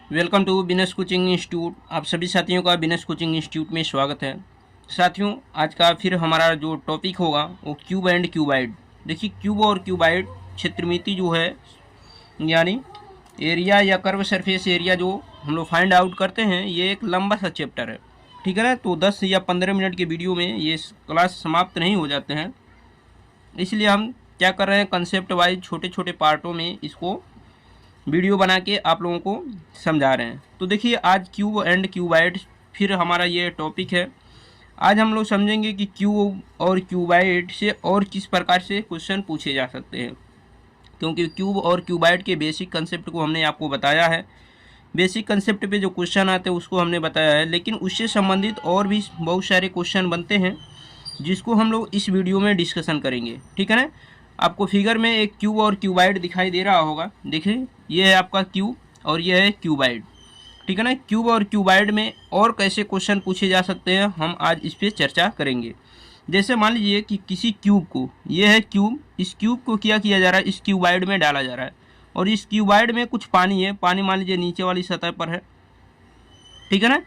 Welcome to business coaching institute. आप सभी साथियों का बिजनेस कोचिंग इंस्टीट्यूट में स्वागत है। साथियों, आज का फिर हमारा जो टॉपिक होगा वो क्यूब एंड क्यूबाइड। देखिए, क्यूब और क्यूबाइड क्षेत्रमिति जो है, यानी एरिया या कर्व सरफेस एरिया जो हम लोग फाइंड आउट करते हैं, ये एक लंबा सा चैप्टर है। ठीक है ना। तो 10 या 15 मिनट के वीडियो में ये क्लास समाप्त नहीं हो जाते हैं, इसलिए हम क्या कर रहे हैं, कंसेप्ट वाइज छोटे छोटे पार्टों में इसको वीडियो बना के आप लोगों को समझा रहे हैं। तो देखिए, आज क्यूब एंड क्यूबाइड फिर हमारा ये टॉपिक है। आज हम लोग समझेंगे कि क्यूब और क्यूबाइड से और किस प्रकार से क्वेश्चन पूछे जा सकते हैं, क्योंकि क्यूब और क्यूबाइड के बेसिक कंसेप्ट को हमने आपको बताया है। बेसिक कंसेप्ट पे जो क्वेश्चन आते हैं उसको हमने बताया है, लेकिन उससे संबंधित और भी बहुत सारे क्वेश्चन बनते हैं जिसको हम लोग इस वीडियो में डिस्कशन करेंगे। ठीक है ना। आपको फिगर में एक क्यूब और क्यूबाइड दिखाई दे रहा होगा। देखिए, ये है आपका क्यूब और ये है क्यूबाइड। ठीक है ना। क्यूब और क्यूबाइड में और कैसे क्वेश्चन पूछे जा सकते हैं, हम आज इस पर चर्चा करेंगे। जैसे मान लीजिए कि किसी क्यूब को, ये है क्यूब, इस क्यूब को क्या किया जा रहा है, इस क्यूबाइड में डाला जा रहा है, और इस क्यूबाइड में कुछ पानी है। पानी मान लीजिए नीचे वाली सतह पर है। ठीक है ना।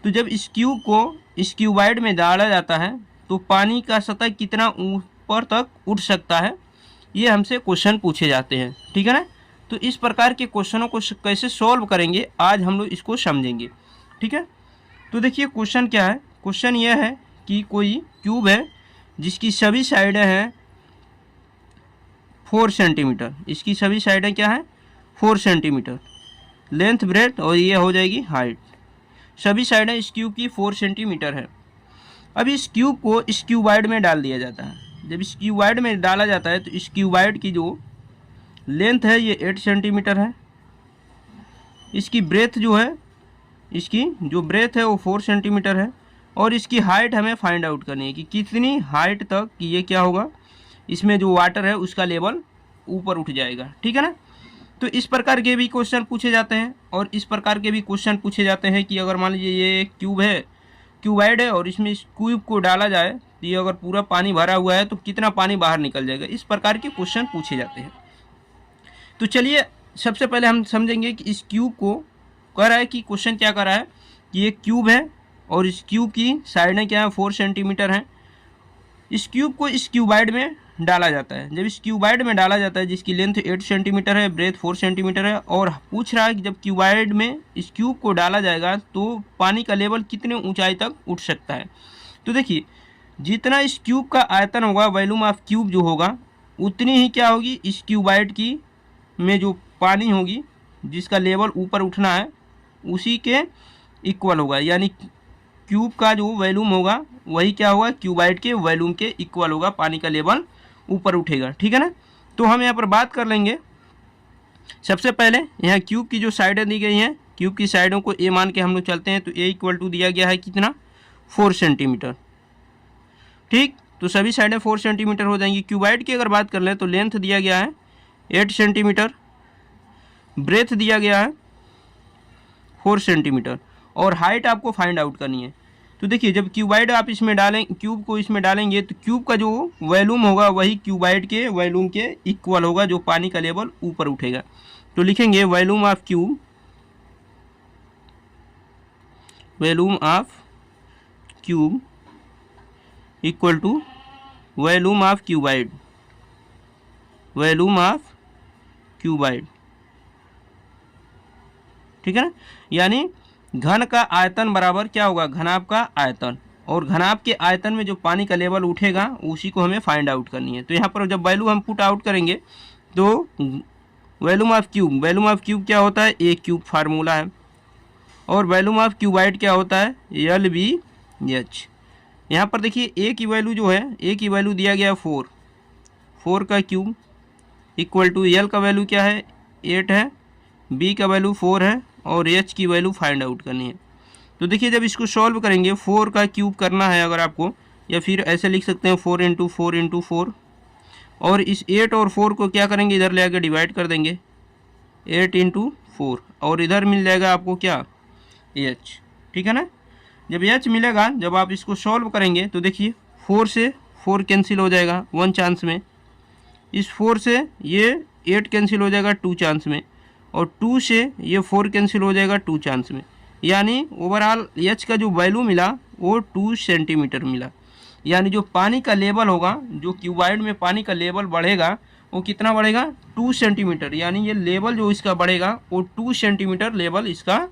तो जब इस क्यूब को इस क्यूबाइड में डाला जाता है तो पानी का सतह कितना ऊपर तक उठ सकता है, ये हमसे क्वेश्चन पूछे जाते हैं। ठीक है ना। तो इस प्रकार के क्वेश्चनों को कैसे सॉल्व करेंगे, आज हम लोग इसको समझेंगे। ठीक है। तो देखिए, क्वेश्चन क्या है। क्वेश्चन यह है कि कोई क्यूब है जिसकी सभी साइडें हैं 4 सेंटीमीटर। इसकी सभी साइडें क्या है, 4 सेंटीमीटर लेंथ, ब्रेथ, और ये हो जाएगी हाइट। सभी साइडें इस क्यूब की 4 सेंटीमीटर है। अब इस क्यूब को इस क्यूबाइड में डाल दिया जाता है। जब इस क्यूबाइड में डाला जाता है तो इस क्यूबाइड की जो लेंथ है ये 8 सेंटीमीटर है। इसकी ब्रेथ जो है, इसकी जो ब्रेथ है वो 4 सेंटीमीटर है। और इसकी हाइट हमें फाइंड आउट करनी है कि कितनी हाइट तक कि ये क्या होगा, इसमें जो वाटर है उसका लेवल ऊपर उठ जाएगा। ठीक है ना। तो इस प्रकार के भी क्वेश्चन पूछे जाते हैं, और इस प्रकार के भी क्वेश्चन पूछे जाते हैं कि अगर मान लीजिए ये क्यूब है, क्यूबाइड है, और इसमें इस क्यूब को डाला जाए तो ये अगर पूरा पानी भरा हुआ है तो कितना पानी बाहर निकल जाएगा। इस प्रकार के क्वेश्चन पूछे जाते हैं। तो चलिए, सबसे पहले हम समझेंगे कि इस क्यूब को कह रहा है कि क्वेश्चन क्या कर रहा है कि ये क्यूब है और इस क्यूब की साइडें क्या है, 4 सेंटीमीटर हैं। इस क्यूब को इस क्यूबाइड में डाला जाता है। जब इस क्यूबाइड में डाला जाता है जिसकी लेंथ 8 सेंटीमीटर है, ब्रेथ 4 सेंटीमीटर है, और पूछ रहा है कि जब क्यूबाइड में इस क्यूब को डाला जाएगा तो पानी का लेवल कितने ऊंचाई तक उठ सकता है। तो देखिए, जितना इस क्यूब का आयतन होगा, वॉल्यूम ऑफ क्यूब जो होगा, उतनी ही क्या होगी, इस क्यूबाइड की में जो पानी होगी जिसका लेवल ऊपर उठना है उसी के इक्वल होगा। यानी क्यूब का जो वॉल्यूम होगा वही क्या होगा, क्यूबाइड के वॉल्यूम के इक्वल होगा, पानी का लेवल ऊपर उठेगा। ठीक है ना। तो हम यहाँ पर बात कर लेंगे। सबसे पहले यहाँ क्यूब की जो साइडें दी गई हैं, क्यूब की साइडों को ए मान के हम लोग चलते हैं। तो ए इक्वल टू दिया गया है कितना, 4 सेंटीमीटर। ठीक। तो सभी साइडें 4 सेंटीमीटर हो जाएंगी। क्यूबाइड की अगर बात कर लें तो लेंथ दिया गया है 8 सेंटीमीटर, ब्रेथ दिया गया है 4 सेंटीमीटर, और हाइट आपको फाइंड आउट करनी है। तो देखिए, जब क्यूबाइड आप इसमें डालें, क्यूब को इसमें डालेंगे तो क्यूब का जो वॉल्यूम होगा वही क्यूबाइड के वॉल्यूम के इक्वल होगा, जो पानी का लेवल ऊपर उठेगा। तो लिखेंगे volume of cube, volume of cube equal to volume of cuboid, volume of cuboid. ठीक है ना। यानी घन का आयतन बराबर क्या होगा, घनाभ का आयतन, और घनाभ के आयतन में जो पानी का लेवल उठेगा उसी को हमें फाइंड आउट करनी है। तो यहाँ पर जब वैल्यू हम पुट आउट करेंगे तो volume of cube, volume of cube क्या होता है, ए क्यूब फार्मूला है, और वॉल्यूम ऑफ क्यूबाइड क्या होता है, LBH। यहाँ पर देखिए, ए की वैल्यू जो है, ए की वैल्यू दिया गया 4 का क्यूब इक्वल टू एल का वैल्यू क्या है, 8 है, बी का वैल्यू 4 है, और एच की वैल्यू फाइंड आउट करनी है। तो देखिए, जब इसको सॉल्व करेंगे, 4 का क्यूब करना है अगर आपको, या फिर ऐसे लिख सकते हैं 4 इंटू 4 इंटू 4, और इस 8 और 4 को क्या करेंगे, इधर ले आके डिवाइड कर देंगे, 8 इंटू 4, और इधर मिल जाएगा आपको क्या, एच। ठीक है ना। जब एच मिलेगा, जब आप इसको सॉल्व करेंगे तो देखिए 4 से 4 कैंसिल हो जाएगा 1 चांस में, इस 4 से ये 8 कैंसिल हो जाएगा 2 चांस में, और 2 से ये 4 कैंसिल हो जाएगा 2 चांस में, यानी ओवरऑल एच का जो वैल्यू मिला वो 2 सेंटीमीटर मिला। यानी जो पानी का लेवल होगा, जो क्यूबाइड में पानी का लेवल बढ़ेगा वो कितना बढ़ेगा, 2 सेंटीमीटर। यानी ये लेवल जो इसका बढ़ेगा वो 2 सेंटीमीटर लेवल इसका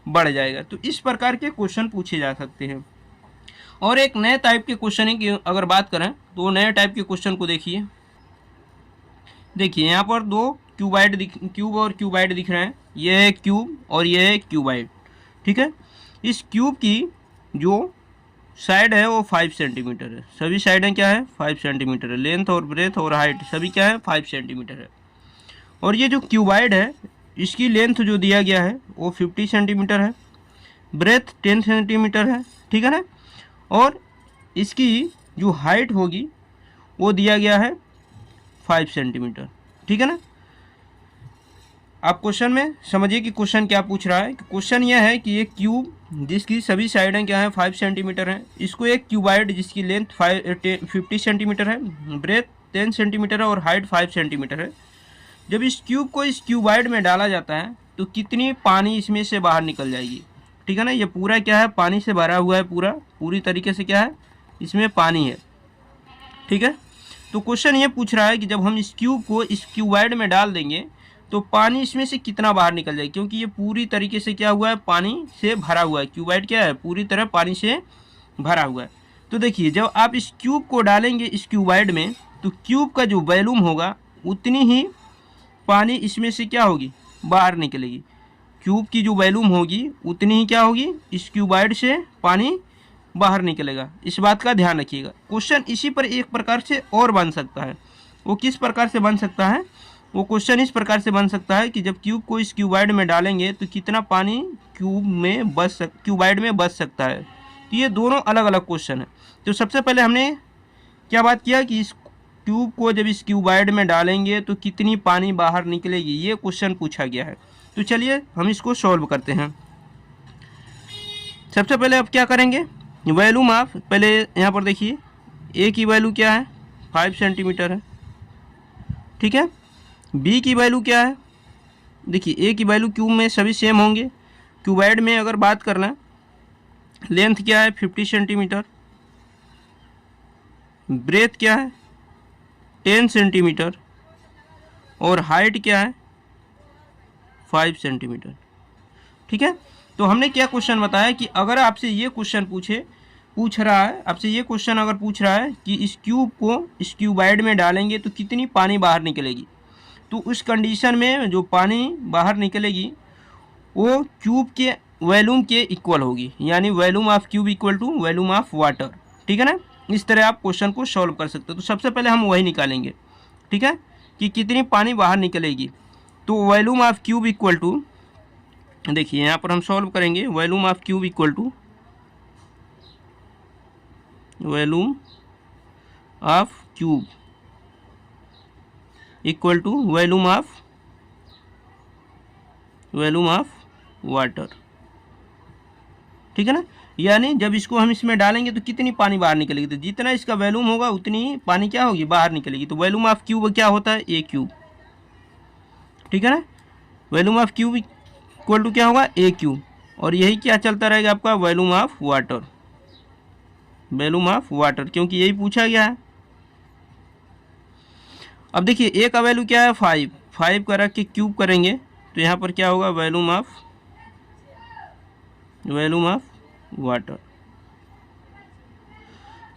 बढ़ जाएगा। तो इस प्रकार के क्वेश्चन पूछे जा सकते हैं। और एक नए टाइप के क्वेश्चन की अगर बात करें तो नए टाइप के क्वेश्चन को देखिए। देखिए यहाँ पर दो क्यूब और क्यूबाइड दिख रहे हैं, ये है क्यूब और ये है क्यूबाइड, ठीक है। इस क्यूब की जो साइड है वो 5 सेंटीमीटर है, सभी साइडें क्या है 5 सेंटीमीटर है, लेंथ और ब्रेथ और हाइट सभी क्या है 5 सेंटीमीटर है। और ये जो क्यूबाइड है इसकी लेंथ जो दिया गया है वो 50 सेंटीमीटर है, ब्रेथ 10 सेंटीमीटर है, ठीक है ना। और इसकी जो हाइट होगी वो दिया गया है 5 सेंटीमीटर, ठीक है ना। आप क्वेश्चन में समझिए कि क्वेश्चन क्या पूछ रहा है। क्वेश्चन यह है कि ये क्यूब जिसकी सभी साइडें क्या है 5 सेंटीमीटर है, इसको एक क्यूबाइड जिसकी लेंथ 50 सेंटीमीटर है, ब्रेथ 10 सेंटीमीटर है और हाइट 5 सेंटीमीटर है। जब इस क्यूब को इस क्यूबाइड में डाला जाता है तो कितनी पानी इसमें से बाहर निकल जाएगी, ठीक है ना। ये पूरा क्या है पानी से भरा हुआ है, पूरी तरीके से क्या है इसमें पानी है, ठीक है। तो क्वेश्चन ये पूछ रहा है कि जब हम इस क्यूब को इस क्यूबाइड में डाल देंगे तो पानी इसमें से कितना बाहर निकल जाएगा, क्योंकि ये पूरी तरीके से क्या हुआ है पानी से भरा हुआ है, क्यूबाइड क्या है पूरी तरह पानी से भरा हुआ है। तो देखिए जब आप इस क्यूब को डालेंगे इस क्यूबाइड में तो क्यूब का जो वॉल्यूम होगा उतनी ही पानी इसमें से क्या होगी बाहर निकलेगी। क्यूब की जो वॉल्यूम होगी उतनी ही क्या होगी इस क्यूबाइड से पानी बाहर निकलेगा। इस बात का ध्यान रखिएगा। क्वेश्चन इसी पर एक प्रकार से और बन सकता है। वो किस प्रकार से बन सकता है, वो क्वेश्चन इस प्रकार से बन सकता है कि जब क्यूब को इस क्यूबाइड में डालेंगे तो कितना पानी क्यूबाइड में बच सकता है। तो ये दोनों अलग अलग क्वेश्चन है। तो सबसे पहले हमने क्या बात किया कि इस क्यूब को जब इस क्यूबाइड में डालेंगे तो कितनी पानी बाहर निकलेगी, ये क्वेश्चन पूछा गया है। तो चलिए हम इसको सॉल्व करते हैं। सबसे पहले अब क्या करेंगे, वैल्यूम ऑफ, पहले यहाँ पर देखिए ए की वैल्यू क्या है 5 सेंटीमीटर है, ठीक है। बी की वैल्यू क्या है, देखिए ए की वैल्यू क्यूब में सभी सेम होंगे। क्यूबाइड में अगर बात कर लें लेंथ क्या है 50 सेंटीमीटर, ब्रेथ क्या है 10 सेंटीमीटर और हाइट क्या है 5 सेंटीमीटर, ठीक है। तो हमने क्या क्वेश्चन बताया कि अगर आपसे ये क्वेश्चन पूछ रहा है, आपसे ये क्वेश्चन अगर पूछ रहा है कि इस क्यूब को इस क्यूबाइड में डालेंगे तो कितनी पानी बाहर निकलेगी, तो उस कंडीशन में जो पानी बाहर निकलेगी वो क्यूब के वॉल्यूम के इक्वल होगी, यानी volume of cube equal to volume of water, ठीक है ना। इस तरह आप क्वेश्चन को सॉल्व कर सकते हो। तो सबसे पहले हम वही निकालेंगे, ठीक है, कि कितनी पानी बाहर निकलेगी। तो volume of cube equal to, देखिए यहाँ पर हम सॉल्व करेंगे, volume of cube equal to volume of cube equal to volume of water, ठीक है ना। यानी जब इसको हम इसमें डालेंगे तो कितनी पानी बाहर निकलेगी, तो जितना इसका वॉल्यूम होगा उतनी पानी क्या होगी बाहर निकलेगी। तो वॉल्यूम ऑफ क्यूब क्या होता है ए क्यूब, ठीक है ना। Volume of cube equal to क्या होगा ए क्यूब, और यही क्या चलता रहेगा आपका वॉल्यूम ऑफ वाटर, क्योंकि यही पूछा गया है। अब देखिए ए का वैल्यू क्या है 5 का रख के क्यूब करेंगे तो यहाँ पर क्या होगा वॉल्यूम ऑफ वाटर।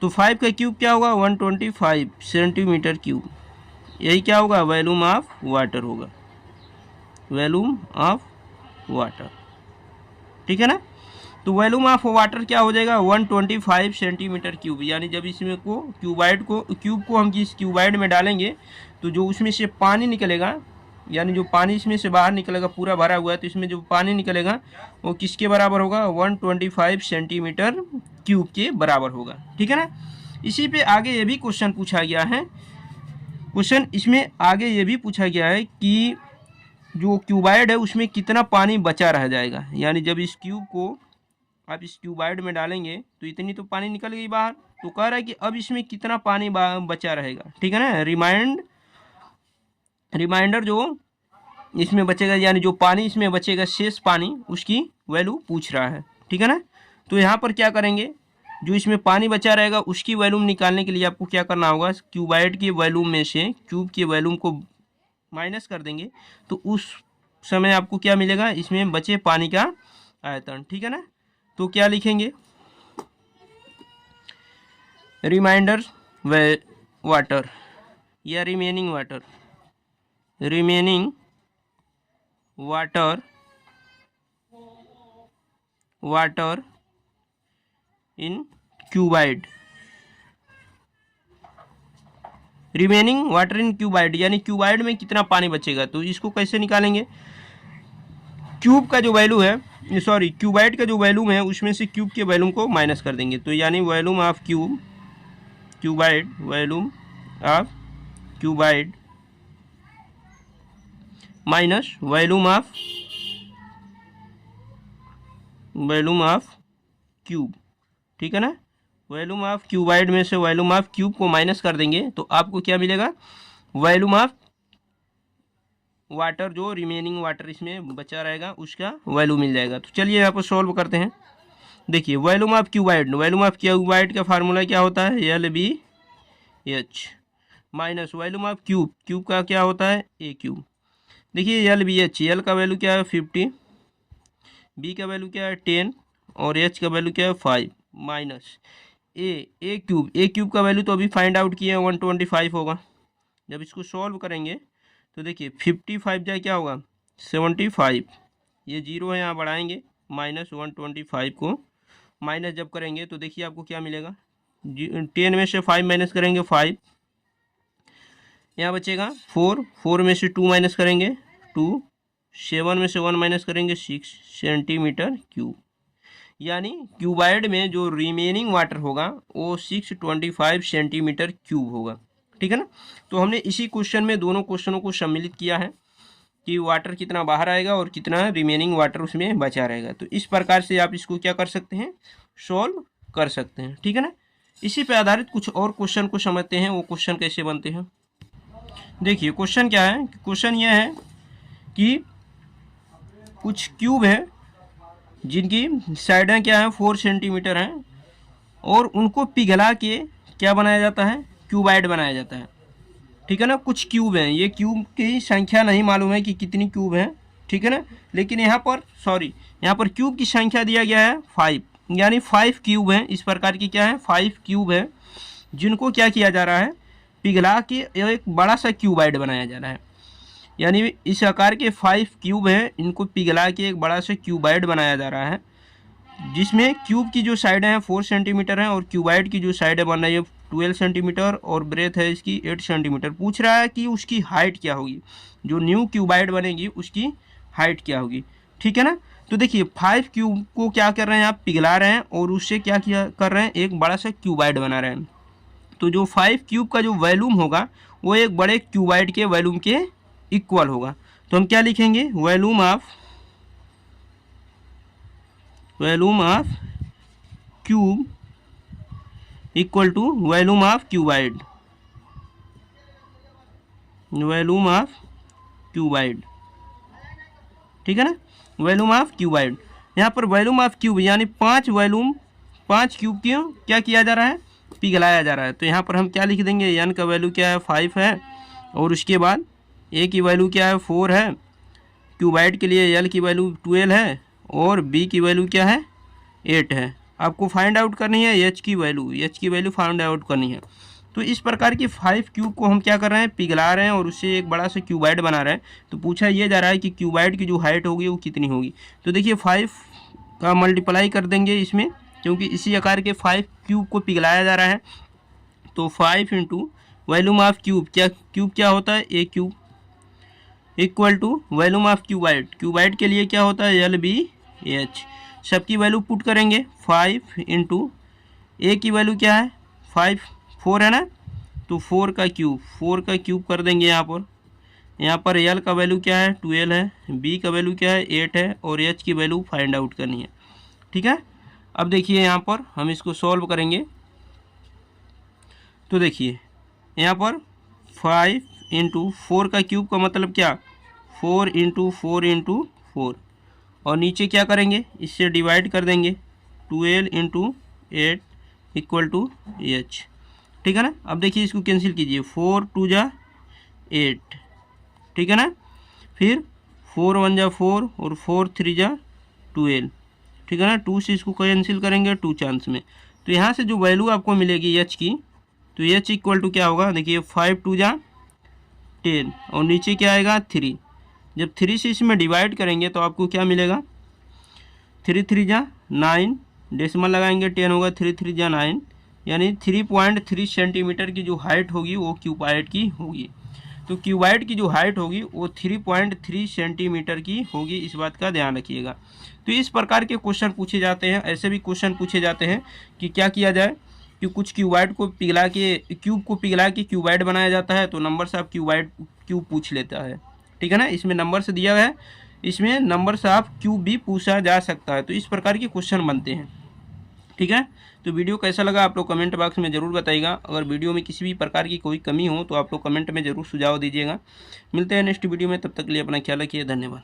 तो 5 का क्यूब क्या होगा 125 सेंटीमीटर क्यूब, यही क्या होगा वॉल्यूम ऑफ वाटर होगा, ठीक है ना। तो वॉल्यूम ऑफ वाटर क्या हो जाएगा 125 सेंटीमीटर क्यूब। यानी जब इसमें क्यूब को हम इस क्यूबाइड में डालेंगे तो जो उसमें से पानी निकलेगा, यानी जो पानी इसमें से बाहर निकलेगा पूरा भरा हुआ है, तो इसमें जो पानी निकलेगा वो किसके बराबर होगा 125 सेंटीमीटर क्यूब के बराबर होगा, ठीक है ना। इसी पे आगे ये भी क्वेश्चन पूछा गया है। क्वेश्चन इसमें आगे ये भी पूछा गया है कि जो क्यूबाइड है उसमें कितना पानी बचा रह जाएगा। यानी जब इस क्यूब को आप इस क्यूबाइड में डालेंगे तो इतनी तो पानी निकल गई बाहर, तो कह रहा है कि अब इसमें कितना पानी बचा रहेगा, ठीक है ना। रिमाइंडर जो इसमें बचेगा, यानी जो पानी इसमें बचेगा शेष पानी, उसकी वैल्यू पूछ रहा है, ठीक है ना। तो यहाँ पर क्या करेंगे, जो इसमें पानी बचा रहेगा उसकी वैल्यूम निकालने के लिए आपको क्या करना होगा, क्यूबाइड की वैल्यूम में से क्यूब की वैल्यूम को माइनस कर देंगे, तो उस समय आपको क्या मिलेगा, इसमें बचे पानी का आयतन, ठीक है ना। तो क्या लिखेंगे, रिमाइंडर वाटर या remaining water, remaining water in cuboid, remaining water in cuboid, यानी क्यूबाइड में कितना पानी बचेगा। तो इसको कैसे निकालेंगे, क्यूब का जो वैल्यू है, सॉरी क्यूबाइड का जो वैल्यूम है उसमें से क्यूब के वैल्यूम को माइनस कर देंगे। तो यानी volume of cuboid, volume of cuboid minus volume of cube, ठीक है ना। वैल्यूम ऑफ क्यूबाइड में से वैल्यूम ऑफ क्यूब को माइनस कर देंगे तो आपको क्या मिलेगा, वैल्यूम ऑफ वाटर, जो रिमेनिंग वाटर इसमें बचा रहेगा उसका वैल्यू मिल जाएगा। तो चलिए यहाँ पर सॉल्व करते हैं। देखिए वैल्यूम ऑफ क्यूबाइड का फार्मूला क्या होता है, LBH minus volume of cube का क्या होता है, A क्यूब। देखिए LBH, L का वैल्यू क्या है 50, B का वैल्यू क्या है 10 और H का वैल्यू क्या है 5 माइनस A क्यूब का वैल्यू तो अभी फाइंड आउट किए 125 होगा। जब इसको सॉल्व करेंगे तो देखिए 55 जाए क्या होगा 75, ये जीरो है यहाँ बढ़ाएंगे, माइनस 125 को माइनस जब करेंगे तो देखिए आपको क्या मिलेगा, 10 में से 5 माइनस करेंगे 5, यहाँ बचेगा 4 में से 2 माइनस करेंगे 2, 7 में से 1 माइनस करेंगे 6 सेंटीमीटर क्यूब। यानी क्यूबाइड में जो रिमेनिंग वाटर होगा वो 625 सेंटीमीटर क्यूब होगा, ठीक है ना। तो हमने इसी क्वेश्चन में दोनों क्वेश्चनों को सम्मिलित किया है कि वाटर कितना बाहर आएगा और कितना रिमेनिंग वाटर उसमें बचा रहेगा। तो इस प्रकार से आप इसको क्या कर सकते हैं, सॉल्व कर सकते हैं, ठीक है ना। इसी पे आधारित कुछ और क्वेश्चन को समझते हैं, वो क्वेश्चन कैसे बनते हैं। देखिए क्वेश्चन क्या है, क्वेश्चन यह है कि कुछ क्यूब है जिनकी साइडें क्या है 4 सेंटीमीटर हैं और उनको पिघला के क्या बनाया जाता है, क्यूबाइड बनाया जाता है, ठीक है ना। कुछ क्यूब हैं, ये क्यूब की संख्या नहीं मालूम है कि कितनी क्यूब हैं, ठीक है ना। लेकिन यहाँ पर क्यूब की संख्या दिया गया है 5, यानी 5 क्यूब हैं। इस प्रकार की क्या है 5 क्यूब है जिनको क्या किया जा रहा है, पिघला के एक बड़ा सा क्यूबाइड बनाया जा रहा है। यानी इस आकार के 5 क्यूब हैं, इनको पिघला के एक बड़ा सा क्यूबाइड बनाया जा रहा है, जिसमें क्यूब की जो साइडें हैं 4 सेंटीमीटर हैं और क्यूबाइड की जो साइडें बन रही है 12 सेंटीमीटर और ब्रेथ है इसकी 8 सेंटीमीटर। पूछ रहा है कि उसकी हाइट क्या होगी, जो न्यू क्यूबाइड बनेगी उसकी हाइट क्या होगी, ठीक है ना। तो देखिए 5 क्यूब को क्या कर रहे हैं आप, पिघला रहे हैं और उससे क्या कर रहे हैं, एक बड़ा सा क्यूबाइड बना रहे हैं। तो जो 5 क्यूब का जो वैल्यूम होगा वो एक बड़े क्यूबाइड के वैल्यूम के इक्वल होगा। तो हम क्या लिखेंगे, volume of cube equal to volume of cuboid, ठीक है ना, वैल्यूम ऑफ क्यूबाइड। यहाँ पर वैल्यूम ऑफ क्यूब यानी 5 क्यूब क्यों क्या किया जा रहा है, पिघलाया जा रहा है। तो यहाँ पर हम क्या लिख देंगे, एन का वैल्यू क्या है 5 है और उसके बाद ए की वैल्यू क्या है 4 है, क्यूबाइड के लिए एल की वैल्यू 12 है और बी की वैल्यू क्या है 8 है। आपको फाइंड आउट करनी है एच की वैल्यू फाइंड आउट करनी है। तो इस प्रकार की 5 क्यूब को हम क्या कर रहे हैं, पिघला रहे हैं और उससे एक बड़ा सा क्यूबाइड बना रहे हैं। तो पूछा ये जा रहा है कि क्यूबाइड की जो हाइट होगी वो कितनी होगी। तो देखिए 5 का मल्टीप्लाई कर देंगे इसमें, क्योंकि इसी आकार के 5 क्यूब को पिघलाया जा रहा है। तो 5 इंटू वैल्यूम ऑफ क्यूब क्या होता है a cube equal to volume of cuboid के लिए क्या होता है LBH। सबकी वैल्यू पुट करेंगे 5 इंटू ए की वैल्यू क्या है 4 है ना, तो 4 का क्यूब कर देंगे यहाँ पर एल का वैल्यू क्या है 12 है, बी का वैल्यू क्या है 8 है और एच की वैल्यू फाइंड आउट करनी है, ठीक है। अब देखिए यहाँ पर हम इसको सॉल्व करेंगे। तो देखिए यहाँ पर 5 इंटू 4 का क्यूब का मतलब क्या 4 इंटू 4 इंटू 4, और नीचे क्या करेंगे, इससे डिवाइड कर देंगे, 12 इंटू 8 इक्वल टू एच। ठीक है ना। अब देखिए इसको कैंसिल कीजिए, 4 2 जा 8, ठीक है ना। फिर 4 1 जा 4 और 4 3 जा 12, ठीक है ना। 2 से इसको कैंसिल करेंगे 2 चांस में, तो यहाँ से जो वैल्यू आपको मिलेगी एच की, तो एच इक्वल टू क्या होगा, देखिए 5 2 जा 10 और नीचे क्या आएगा 3। जब 3 से इसमें डिवाइड करेंगे तो आपको क्या मिलेगा, 3 3 जा 9, डेसिमल लगाएंगे 10 होगा, 3 3 जा 9, यानी 3.3 सेंटीमीटर की जो हाइट होगी वो क्यूबाइड की होगी। तो क्यूबाइड की जो हाइट होगी वो 3.3 सेंटीमीटर की होगी, इस बात का ध्यान रखिएगा। तो इस प्रकार के क्वेश्चन पूछे जाते हैं। ऐसे भी क्वेश्चन पूछे जाते हैं कि क्या किया जाए कि कुछ क्यूबाइड को पिघला के, क्यूब को पिघला के क्यूबाइड बनाया जाता है, तो नंबर ऑफ क्यूब पूछ लेता है, ठीक है ना। इसमें नंबर दिया हुआ है, इसमें नंबर ऑफ क्यूब भी पूछा जा सकता है। तो इस प्रकार के क्वेश्चन बनते हैं, ठीक है। तो वीडियो कैसा लगा आप लोग कमेंट बॉक्स में ज़रूर बताइएगा। अगर वीडियो में किसी भी प्रकार की कोई कमी हो तो आप लोग कमेंट में ज़रूर सुझाव दीजिएगा। मिलते हैं नेक्स्ट वीडियो में, तब तक के लिए अपना ख्याल रखिए, धन्यवाद।